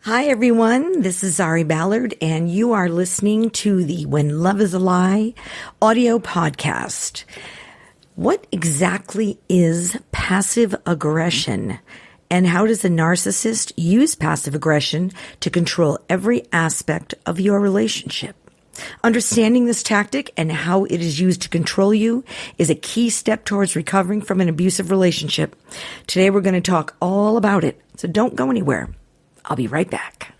Hi, everyone. This is Zari Ballard, and you are listening to the When Love is a Lie audio podcast. What exactly is passive aggression, and how does a narcissist use passive aggression to control every aspect of your relationship? Understanding this tactic and how it is used to control you is a key step towards recovering from an abusive relationship. Today, we're going to talk all about it, so don't go anywhere. I'll be right back.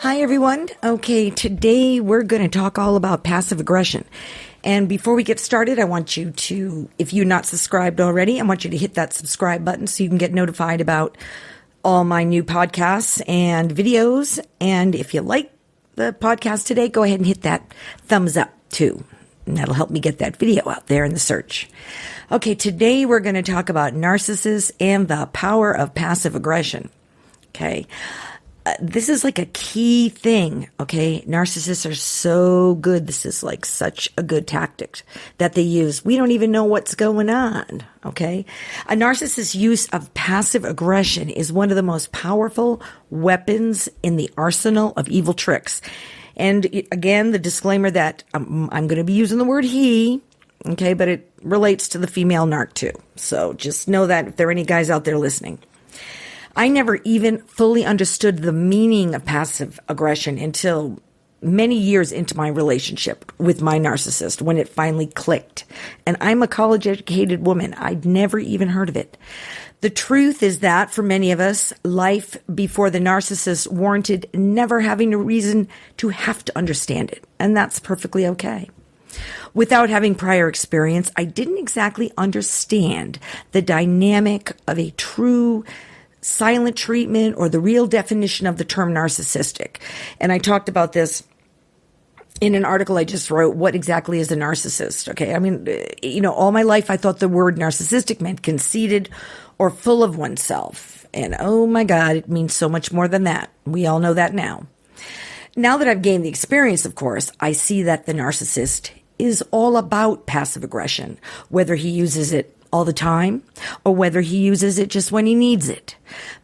Hi, everyone. Okay, today we're going to talk all about passive aggression. And before we get started, I want you to, if you're not subscribed already, I want you to hit that subscribe button so you can get notified about all my new podcasts and videos. And if you like the podcast today, go ahead and hit that thumbs up too. And that'll help me get that video out there in the search. Okay, today we're going to talk about narcissists and the power of passive aggression. Okay. This is like a key thing, okay? Narcissists are so good. This is like such a good tactic that they use. We don't even know what's going on, okay? A narcissist's use of passive aggression is one of the most powerful weapons in the arsenal of evil tricks. And again, the disclaimer that I'm going to be using the word he, okay? But it relates to the female narc too. So just know that if there are any guys out there listening. I never even fully understood the meaning of passive aggression until many years into my relationship with my narcissist when it finally clicked. And I'm a college-educated woman. I'd never even heard of it. The truth is that for many of us, life before the narcissist warranted never having a reason to have to understand it. And that's perfectly okay. Without having prior experience, I didn't exactly understand the dynamic of a true silent treatment or the real definition of the term narcissistic. And I talked about this in an article I just wrote, What Exactly is a Narcissist? Okay, I mean, all my life I thought the word narcissistic meant conceited or full of oneself. And oh my God, it means so much more than that. We all know that now. Now that I've gained the experience, of course, I see that the narcissist is all about passive aggression, whether he uses it all the time, or whether he uses it just when he needs it.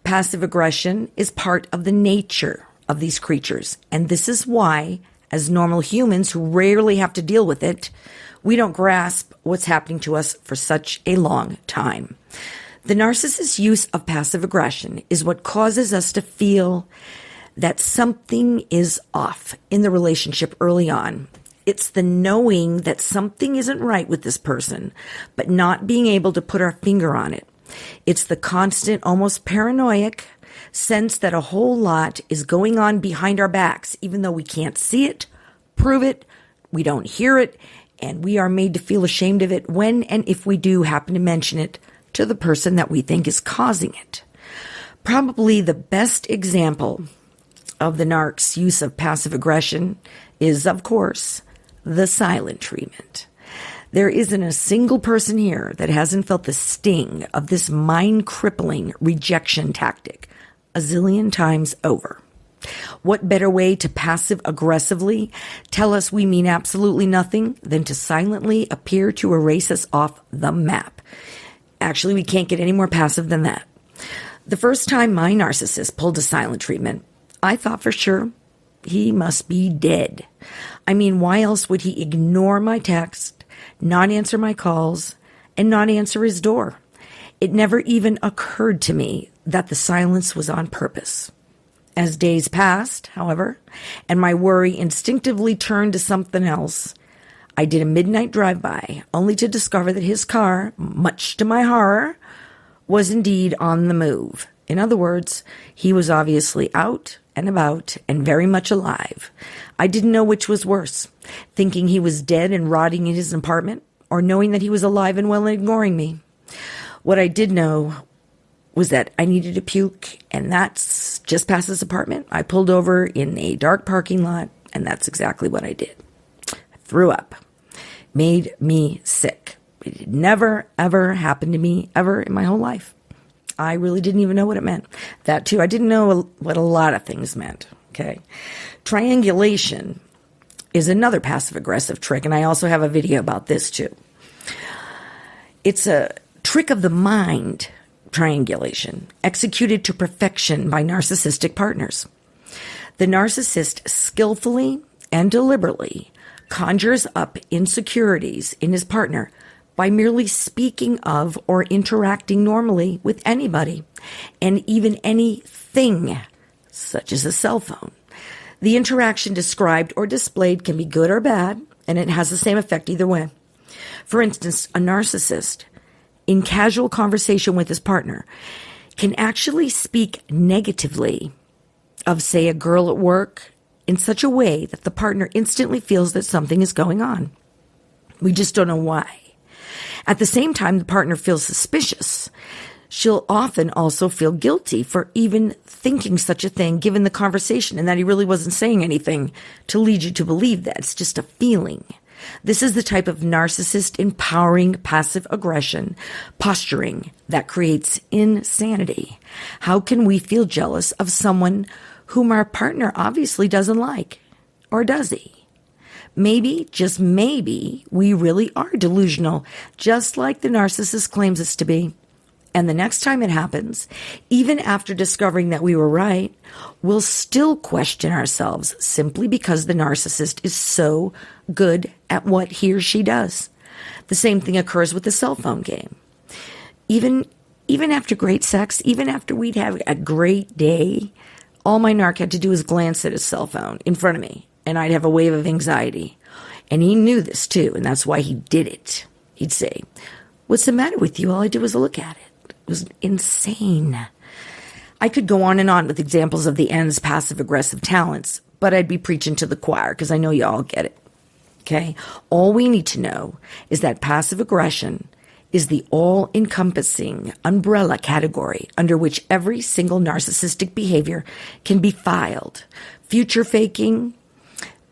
Passive aggression is part of the nature of these creatures, and this is why, as normal humans who rarely have to deal with it, we don't grasp what's happening to us for such a long time. The narcissist's use of passive aggression is what causes us to feel that something is off in the relationship early on. It's the knowing that something isn't right with this person, but not being able to put our finger on it. It's the constant, almost paranoid sense that a whole lot is going on behind our backs, even though we can't see it, prove it, we don't hear it, and we are made to feel ashamed of it when and if we do happen to mention it to the person that we think is causing it. Probably the best example of the narc's use of passive aggression is, of course, the silent treatment. There isn't a single person here that hasn't felt the sting of this mind-crippling rejection tactic a zillion times over. What better way to passive-aggressively tell us we mean absolutely nothing than to silently appear to erase us off the map? Actually, we can't get any more passive than that. The first time my narcissist pulled a silent treatment, I thought for sure he must be dead. I mean, why else would he ignore my text, not answer my calls, and not answer his door? It never even occurred to me that the silence was on purpose. As days passed, however, and my worry instinctively turned to something else, I did a midnight drive-by, only to discover that his car, much to my horror, was indeed on the move. In other words, he was obviously out and about and very much alive. I didn't know which was worse, thinking he was dead and rotting in his apartment, or knowing that he was alive and well and ignoring me. What I did know was that I needed to puke, and that's just past his apartment. I pulled over in a dark parking lot, and that's exactly what I did. I threw up. Made me sick. It had never, ever happened to me ever in my whole life. I really didn't even know what it meant. That too, I didn't know what a lot of things meant. Okay. Triangulation is another passive-aggressive trick, and I also have a video about this too. It's a trick of the mind, triangulation, executed to perfection by narcissistic partners. The narcissist skillfully and deliberately conjures up insecurities in his partner by merely speaking of or interacting normally with anybody, and even anything, such as a cell phone. The interaction described or displayed can be good or bad, and it has the same effect either way. For instance, a narcissist, in casual conversation with his partner, can actually speak negatively of, say, a girl at work in such a way that the partner instantly feels that something is going on. We just don't know why. At the same time, the partner feels suspicious. She'll often also feel guilty for even thinking such a thing, given the conversation, and that he really wasn't saying anything to lead you to believe that. It's just a feeling. This is the type of narcissist empowering passive aggression posturing that creates insanity. How can we feel jealous of someone whom our partner obviously doesn't like? Or does he? Maybe, just maybe, we really are delusional, just like the narcissist claims us to be. And the next time it happens, even after discovering that we were right, we'll still question ourselves simply because the narcissist is so good at what he or she does. The same thing occurs with the cell phone game. Even after great sex, even after we'd have a great day, all my narc had to do was glance at his cell phone in front of me, and I'd have a wave of anxiety. And he knew this too, and that's why he did it. He'd say, "What's the matter with you?" All I did was look at it. It was insane. I could go on and on with examples of the end's passive-aggressive talents, but I'd be preaching to the choir because I know you all get it. Okay? All we need to know is that passive aggression is the all-encompassing umbrella category under which every single narcissistic behavior can be filed. Future faking,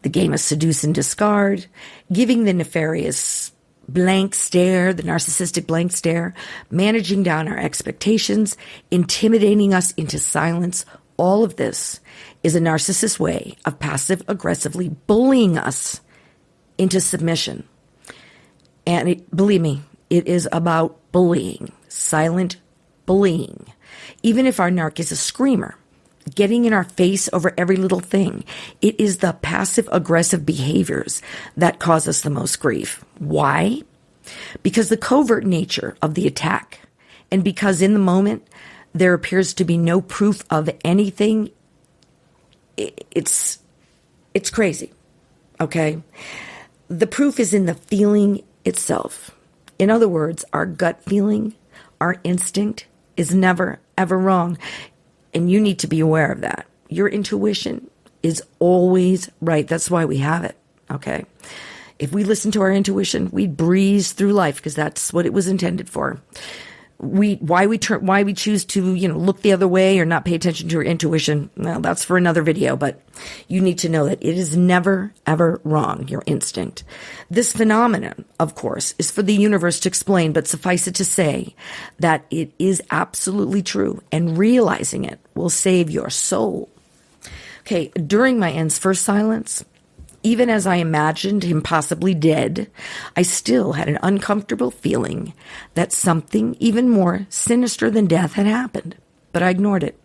the game of seduce and discard, giving the nefarious blank stare, the narcissistic blank stare, managing down our expectations, intimidating us into silence. All of this is a narcissist's way of passive-aggressively bullying us into submission. And believe me, it is about bullying, silent bullying. Even if our narc is a screamer, getting in our face over every little thing, it is the passive-aggressive behaviors that cause us the most grief. Why? Because the covert nature of the attack, and because in the moment there appears to be no proof of anything, it's crazy, okay? The proof is in the feeling itself. In other words, our gut feeling, our instinct is never, ever wrong. And you need to be aware of that. Your intuition is always right. That's why we have it, okay? If we listen to our intuition, we'd breeze through life because that's what it was intended for. Why we choose to, look the other way or not pay attention to our intuition, well, that's for another video, but you need to know that it is never, ever wrong, your instinct. This phenomenon, of course, is for the universe to explain, but suffice it to say that it is absolutely true, and realizing it will save your soul. Okay, during my end's first silence, even as I imagined him possibly dead, I still had an uncomfortable feeling that something even more sinister than death had happened, but I ignored it.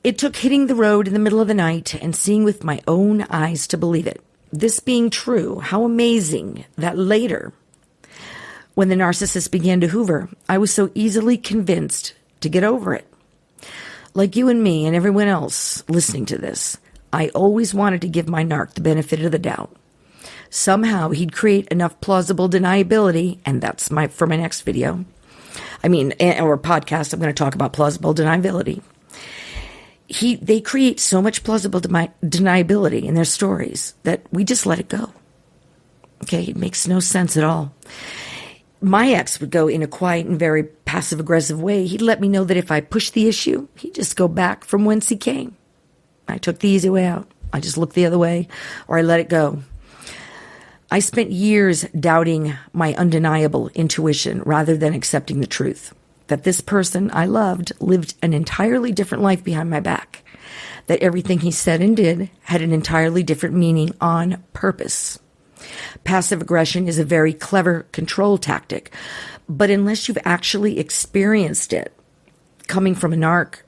It took hitting the road in the middle of the night and seeing with my own eyes to believe it. This being true, how amazing that later, when the narcissist began to hoover, I was so easily convinced to get over it. Like you and me and everyone else listening to this, I always wanted to give my narc the benefit of the doubt. Somehow he'd create enough plausible deniability, and that's for my next video. Or podcast, I'm going to talk about plausible deniability. They create so much plausible deniability in their stories that we just let it go. Okay, it makes no sense at all. My ex would go in a quiet and very passive-aggressive way. He'd let me know that if I pushed the issue, he'd just go back from whence he came. I took the easy way out. I just looked the other way, or I let it go. I spent years doubting my undeniable intuition rather than accepting the truth that this person I loved lived an entirely different life behind my back, that everything he said and did had an entirely different meaning on purpose. Passive aggression is a very clever control tactic, but unless you've actually experienced it coming from a narc,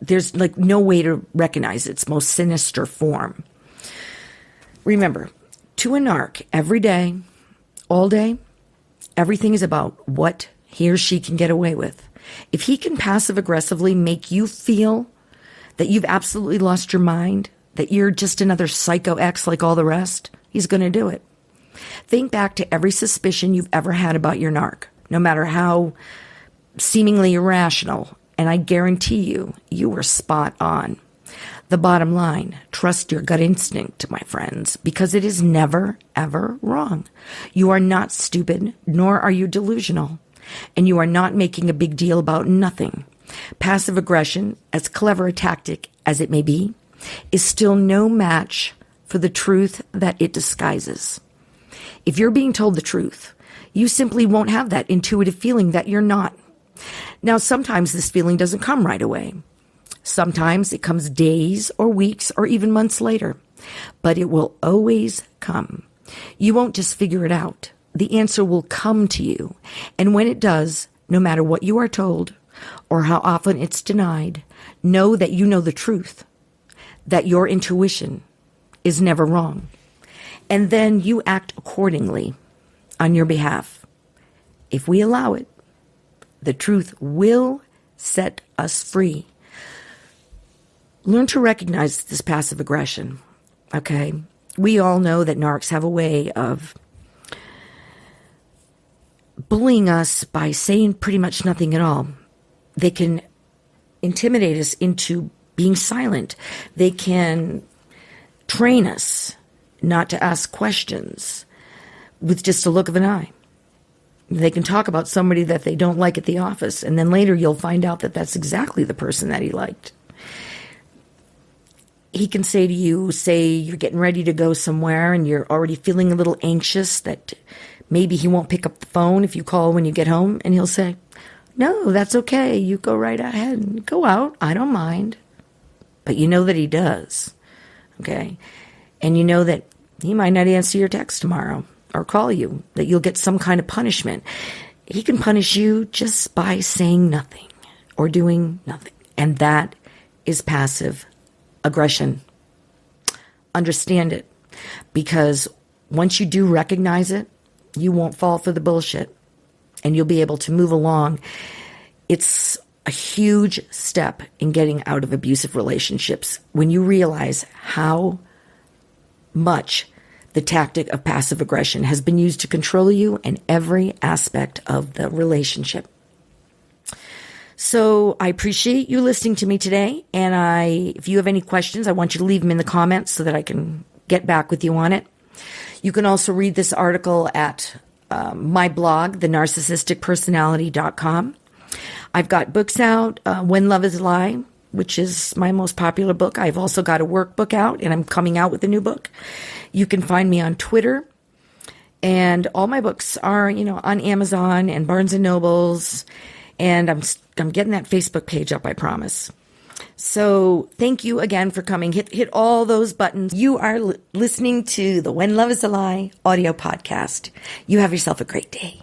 there's like no way to recognize its most sinister form. Remember, to a narc, every day, all day, everything is about what he or she can get away with. If he can passive aggressively make you feel that you've absolutely lost your mind, that you're just another psycho ex like all the rest, he's going to do it. Think back to every suspicion you've ever had about your narc, no matter how seemingly irrational, and I guarantee you were spot on. The bottom line, trust your gut instinct, my friends, because it is never, ever wrong. You are not stupid, nor are you delusional, and you are not making a big deal about nothing. Passive aggression, as clever a tactic as it may be, is still no match for the truth that it disguises. If you're being told the truth, you simply won't have that intuitive feeling that you're not. Now, sometimes this feeling doesn't come right away. Sometimes it comes days or weeks or even months later, but it will always come. You won't just figure it out. The answer will come to you. And when it does, no matter what you are told or how often it's denied, know that you know the truth, that your intuition is never wrong. And then you act accordingly on your behalf. If we allow it, the truth will set us free. Learn to recognize this passive aggression, okay? We all know that narcs have a way of bullying us by saying pretty much nothing at all. They can intimidate us into being silent. They can train us not to ask questions with just a look of an eye. They can talk about somebody that they don't like at the office, and then later you'll find out that that's exactly the person that he liked. He can say to you, say you're getting ready to go somewhere and you're already feeling a little anxious that maybe he won't pick up the phone if you call when you get home, and he'll say, no, that's okay. You go right ahead and go out. I don't mind. But you know that he does, okay? And you know that he might not answer your text tomorrow or call you, that you'll get some kind of punishment. He can punish you just by saying nothing or doing nothing. And that is passive aggression. Understand it, because once you do recognize it, you won't fall for the bullshit and you'll be able to move along. It's a huge step in getting out of abusive relationships when you realize how much the tactic of passive aggression has been used to control you in every aspect of the relationship. So I appreciate you listening to me today. And if you have any questions, I want you to leave them in the comments so that I can get back with you on it. You can also read this article at my blog, thenarcissisticpersonality.com. I've got books out, When Love is a Lie, which is my most popular book. I've also got a workbook out, and I'm coming out with a new book. You can find me on Twitter, and all my books are, on Amazon and Barnes and Nobles, and I'm getting that Facebook page up, I promise. So thank you again for coming. Hit all those buttons. You are listening to the When Love is a Lie audio podcast. You have yourself a great day.